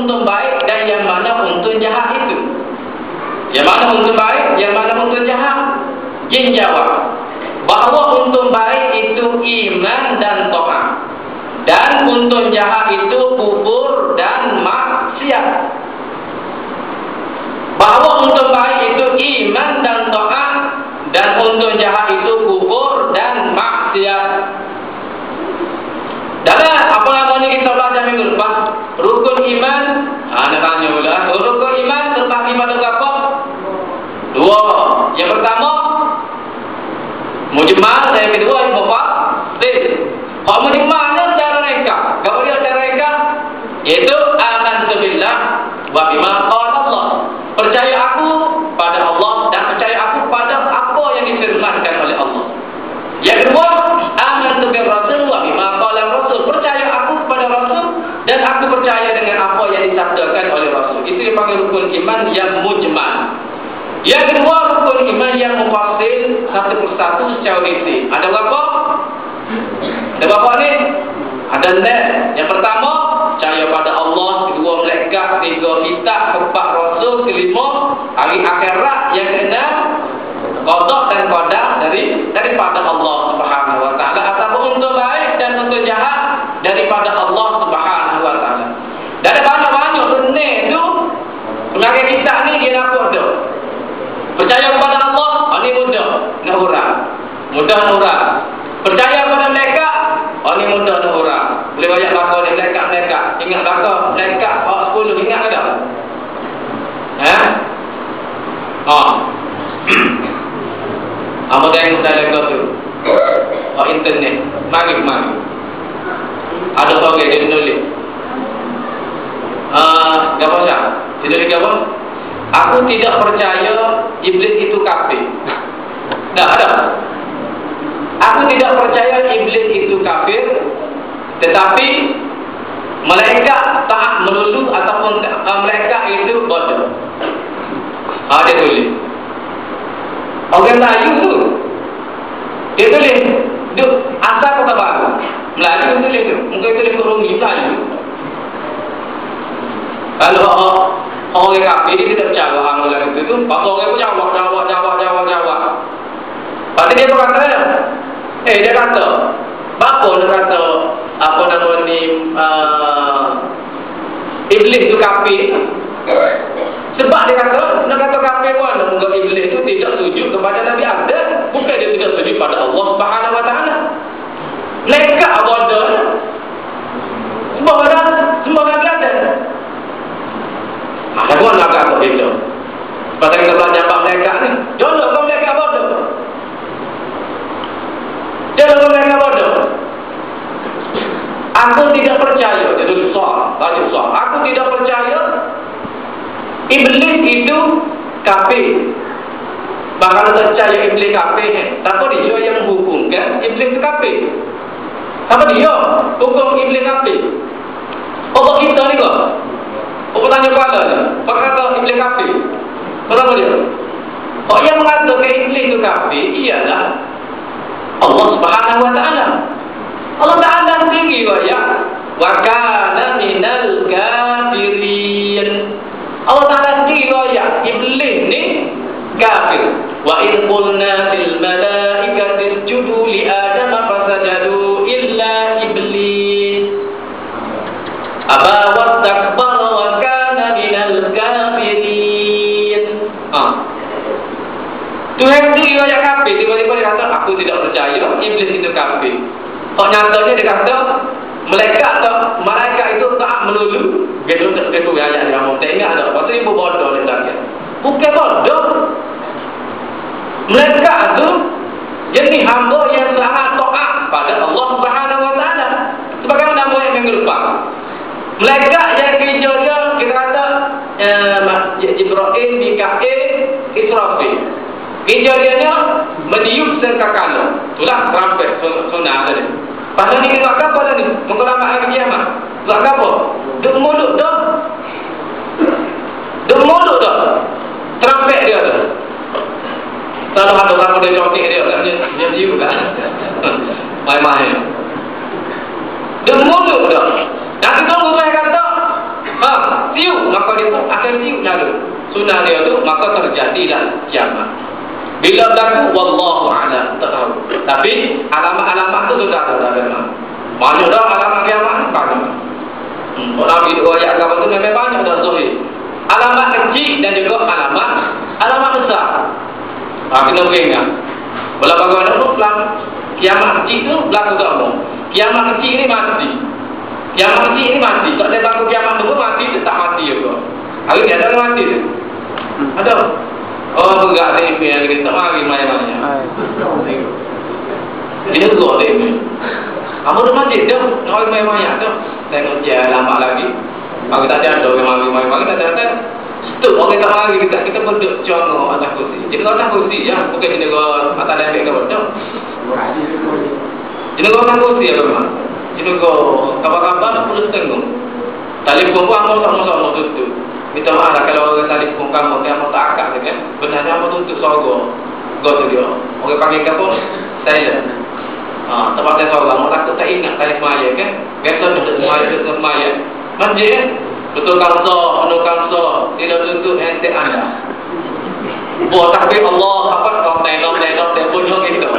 untung baik dan yang mana untung jahat itu? Yang mana untung baik, yang mana untung jahat? Jin jawab bahawa untung baik itu iman dan taat, dan untung jahat itu kufur dan maksiat. Bahawa untung baik itu iman dan taat, dan untung jahat itu kufur dan maksiat. Dalam apa nama ni kita belajar minggu lepas, rukun iman. Nak tanya pula, rukun iman terbagi pada berapa? 2. Yang pertama mujmal, dan yang kedua mufassal. Kalau mujmal ni cara reka, kalau dia cara reka, iaitu amantu billah wa bima qala Allah. Percaya aku pada Allah dan percaya aku pada apa yang difirmankan oleh Allah. Yang kedua, amantu bir rasul wa bima qala rasul. Percaya aku pada rasul dan aku percaya dengan apa yang disabdakan oleh rasul. Itu yang panggil rukun iman yang mujmal. Yang kedua, rukun iman yang mufassil satu persatu secara rinci. Ada berapa? Ada berapa ni? Ada 6. Yang pertama, percaya pada Allah. Kedua, malaikat. Tiga, kitab. Keempat, rasul. Kelima, hari akhirat. Yang keenam, qada dan qadar daripada Allah Subhanahu wa taala. Ataupun untuk baik dan untuk jahat daripada Allah Subhanahu wa taala. Dan ada banyak-banyak benar tu. Pengajar kita ni dia nampak tu. Percaya kepada Allah, ini mudah nak urang. Mudah nak urang. Percaya kepada malaikat, ini mudah nak urang. Boleh banyak bakal ni malaikat. Ingat bakal malaikat 10 ingat ada? Apa tengok saya tu? Internet. Mari. Ada orang dia menulis. Apa sah? Dia tulis apa? Aku tidak percaya iblis itu kafir. Tak ada. Aku tidak percaya iblis itu kafir, tetapi malaikat taat melulu ataupun malaikat itu bodoh. Dia tulis. Orang Melayu tu, dia tulis. Dia asal kata baru. Melayu tulis tu. Mungkin tulis Romi Melayu. Kalau orang kafir dia tidak percaya amalan itu tu, pasal orang pun jawab. Lepas dia berkata, dia kata, bapa dia kata, apa nama ni, iblis tu kafir. Sebab dia kata, nak kata kafir pun, moga iblis tu tidak sujud kepada Nabi Adam. Bukan dia tidak sujud pada Allah Subhanahu wa taala. Mereka bodoh. Semua Nabi Adam. Ada pun nak kata itu. Pasal kita belajar bab mereka ni. Jangan kau mereka bodoh. Jangan mereka bodoh. Aku tidak percaya. Itu soal. Aku tidak percaya iblis itu kafir. Bahkan percaya iblis kafir. Tapi dia yang menghukumkan iblis itu kafir. Apa dia? Hukum iblis kafir. Allah kita ni kok. Apa tanya kepala ni? Perkata iblis kafir. Kenapa dia? Yang mengatakan iblis itu kafir ialah Allah Subhanahu wa taala. Allah Taala sendiri ya. Wa kana minal kafirin. Allah Taala sendiri ya. Iblis ni kafir. Wa in qulna lil malaikati isjudu li Adam fasajadu illa iblis aba wastakbara wa kana minal kafirin. Tuhan sendiri ya kafir. Tiba-tiba dia kata aku tidak percaya iblis itu kafir. Nyatanya dia kata malaikat itu tak melulu. Betul ayat yang mau tengok ada. Pasal ibu bodoh dia kata. Bukan bodoh. Malaikat itu jadi hamba yang sangat taat pada Allah Subhanahu wa taala. Sebagaimana nama yang minggu lepas. Malaikat yang kerja dia kita kata Jibril, Mikail, Israfil. Kerja dia meniup sangkakala. Itulah trumpet sunnah tadi. Pasal ni kita apa tadi? Mengkelamat hari kiamat. Buat apa? Duk mulut dah. Trumpet dia tu. Kalau ada orang dia cotik dia niup kan. Main-main. Duk mulut dah. Nanti tunggu saya kata, siapa jadilah kiamat. Bila berlaku, wallahu a'lam, tak tahu. Tapi alamat-alamat tu sudah ada memang. Banyak dah alamat kiamat, banyak. Orang video ayat kawan tu memang banyak dah zahir. Alamat kecil dan juga alamat besar. Kena ingat. Bila bagaimana tu kiamat kecil tu berlaku tak mau. Kiamat kecil ni mati. Kiamat kecil ni mati. Tak ada berlaku kiamat tu mati tu tak mati juga. Hari ni ada orang mati tu. Ada. Oh enggak ada yang kita mari banyak-banyak. Dia tu ada ni. Kamu dah mati tu, nak banyak-banyak tu. Tengok dia lama lagi. Bagi tak ada orang mari tak ada. Stop orang tak mari kita pun duduk congok atas kursi. Jadi kau atas kursi ya, bukan kita kau atas lembek kau betul. Jadi kau atas kursi apa memang. Jadi kau kabar-kabar nak perlu tengok. Telefon pun kamu sama-sama tutup. Minta maaf lah kalau orang telefon kamu tak akak tu kan. Benarnya kamu tutup sorga. Kau tu dia. Orang panggil kamu silent. Tempat saya sorga, kamu takut tak ingat tadi semaya kan. Biasa duduk semaya. Masjid kan. Betul kamsa, tidak tutup handset anda. Buat takbir Allah, apa kau tengok punya kita.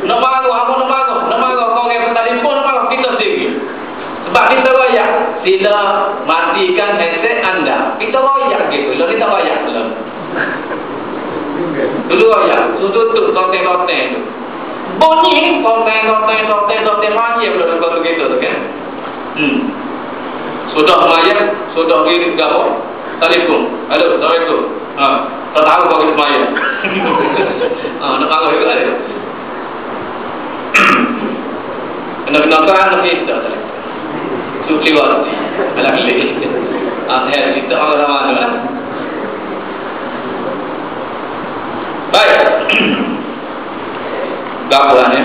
Nak marah, kau yang telefon nak marah kita sendiri. Sebab kita royak, sila matikan handset anda. Kita royak gitu, lalu kita royak belum. Dulu royak, tutup konten-konten tu. Bunyi konten macam belum kau tu gitu tu kan. Sudah mayat, sudah gini gapo, telefon. Halo, assalamualaikum. Tak tahu kau gini mayat. Nak tahu juga ada. Kena nak kita. Suci waktu, alhamdulillah. Akhir kita orang ramai. Baik. Gapo ni?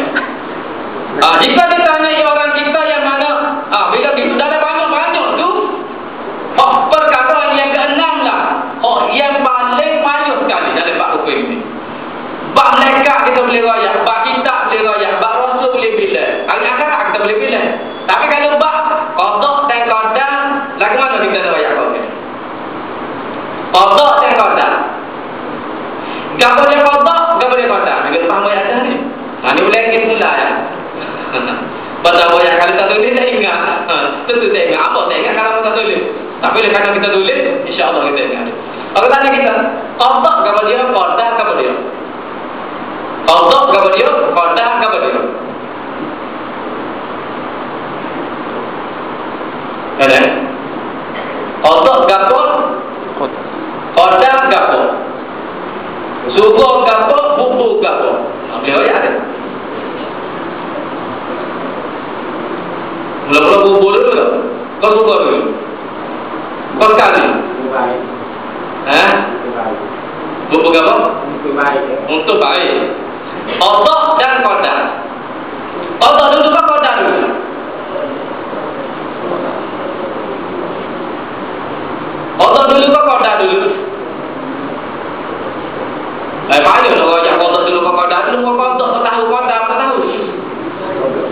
Jika ditanyai orang kita yang mana, bila kita dah ada banyak tu, perkara yang keenam lah, yang paling payah sekali dalam bab hukum ini. Bab mereka kita boleh royak, bab kita boleh royak, bab rasul boleh bila, akhirat kita boleh bila. Tapi kalau bab qada dan qadar, lagu mana kita nak royak kau ni? Qada dan qadar. Gak boleh qada, gak boleh qadar. Kita faham ayat ni. Ini boleh kita mula ya. Pada banyak kali tak tulis saya ingat. Tentu saya ingat. Apa saya ingat kalau tak tulis. Tapi kalau kita tulis, insya-Allah kita ingat. Kalau tanya kita, qada apa dia? Qada apa dia? Qada apa dia? Qada apa dia? Ada? Qada apa? Qada apa? Subuh apa? Bubu apa? Beliau ya ada. Mula-mula bubur dulu tak? Kau suka dulu? Kau sekali? Bubur apa? Untuk baik. Qada dan qadar. Qada dulu ke qadar dulu? Qada dulu ke qadar dulu? Banyak orang yang qada dulu ke qadar dulu. Kau tak tahu qadar, tak tahu.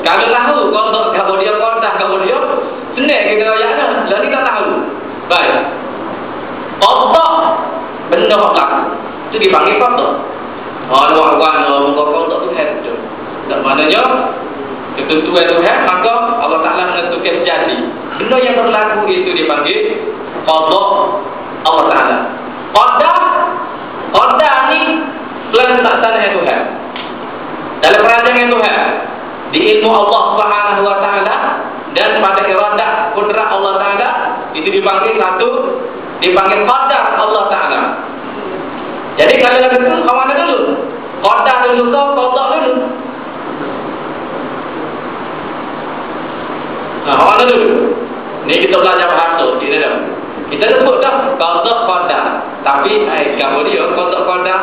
Kalau tahu, kalau dia qadar, kalau dia senang kita ayatnya. Jadi tak tahu. Baik. Qada benda berlaku. Itu dipanggil qada. Luar-luar qada tu head. Tak maknanya ketentuan Tuhan, maka Allah Taala menentukan jadi. Benda yang berlaku itu dipanggil qada Allah Taala. Qada ni pelaksanaan Tuhan. Dalam perancangan Tuhan, di ilmu Allah Subhanahu wa taala dan pada iradah kudrat Allah Taala itu dipanggil qadar Allah Taala. Jadi kalau ada itu kawan dulu. Qadar dulu ke qada dulu? Kawan dulu. Ni kita belajar bahasa kita dah. Kita sebut dah qada. Tapi kamu dia qada.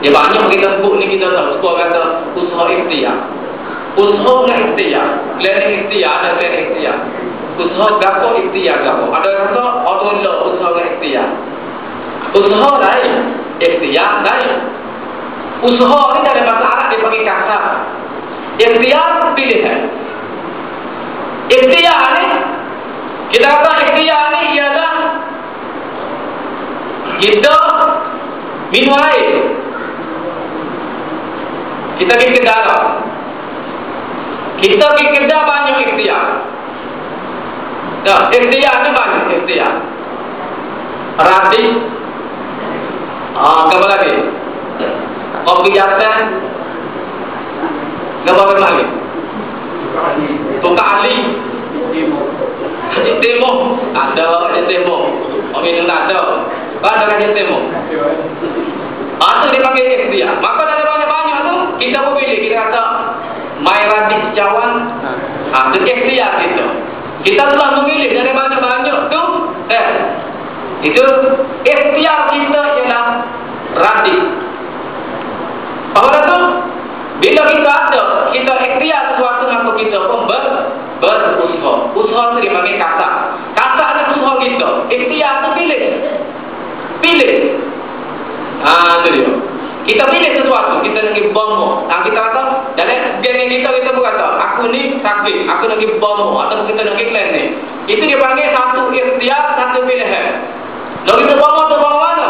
Ya banyak kita sebut ni kita tahu. Sebut kata usaha ikhtiar. Usaha dengan ikhtiar. Planning ikhtiar dan planning ikhtiar. Usaha gapo ikhtiar gapo. Ada kata orang lo usaha dengan ikhtiar. Usaha lain, ikhtiar lain. Usaha ni dalam bahasa Arab dipanggil kasar. Ikhtiar pilihan. Ikhtiar ni kita kata ikhtiar ni ialah kita minum air, kita pergi kedai lah. Kita pergi kedai banyak ikhtiar. Ikhtiar ni banyak ikhtiar. Radis, apa lagi? Kopi jatan, apa lagi? Tukar ali, Temo, ada Temo. Orang minum tak ada. Ada kan Temo? Itu dia panggil ikhtiar. Maka dari banyak-banyak tu kita pun pilih. Kita kata mai radis cawan. Itu ikhtiar kita. Kita telah memilih dari banyak-banyak tu. Itu ikhtiar kita ialah radis. Apa tu? Bila kita ada, kita ikhtiar sesuatu, maka kita pun berusaha. Usaha tu dipanggil kasar. Kasar ni usaha kita. Ikhtiar tu pilih. Itu dia. Kita pilih sesuatu, kita nak pergi bomo. Kita kata, dalam geng kita pun kata, aku ni sakit, aku nak pergi bomo, atau kita nak pergi klan ni. Itu dia panggil satu ikhtiar, satu pilihan. Kalau kita bomo tu bomo mana?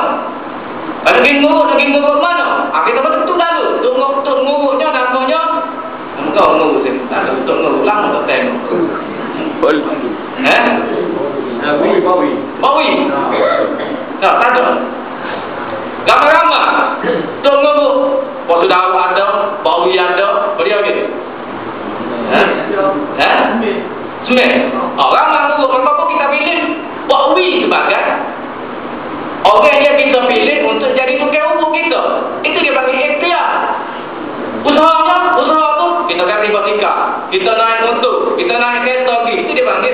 Kalau nak pergi nguruk mana? Kita betul lalu. Untuk nguruknya namanya, engkau nguruk sini. Untuk nguruk lama tak tengok. Bawi. Tak ada. Ramai-ramai. Untuk nguruk. Kalau sudah ada, bawi ada, beri apa gitu? Semen. Ramai nguruk. Maka kita pilih bawi sebagai orang yang kita pilih untuk jadi tukang urut kita. Itu dia panggil ikhtiar. Usaha tu kita kan riba kita naik motor, kita naik kereta pergi. Itu dia panggil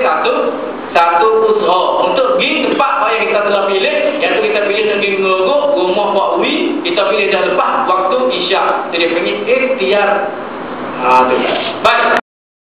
satu usaha untuk pergi tempat yang kita telah pilih. Yang tu kita pilih pergi nguruk rumah Pak Wi, kita pilih dah lepas waktu isyak. Itu dia panggil ikhtiar. Baik.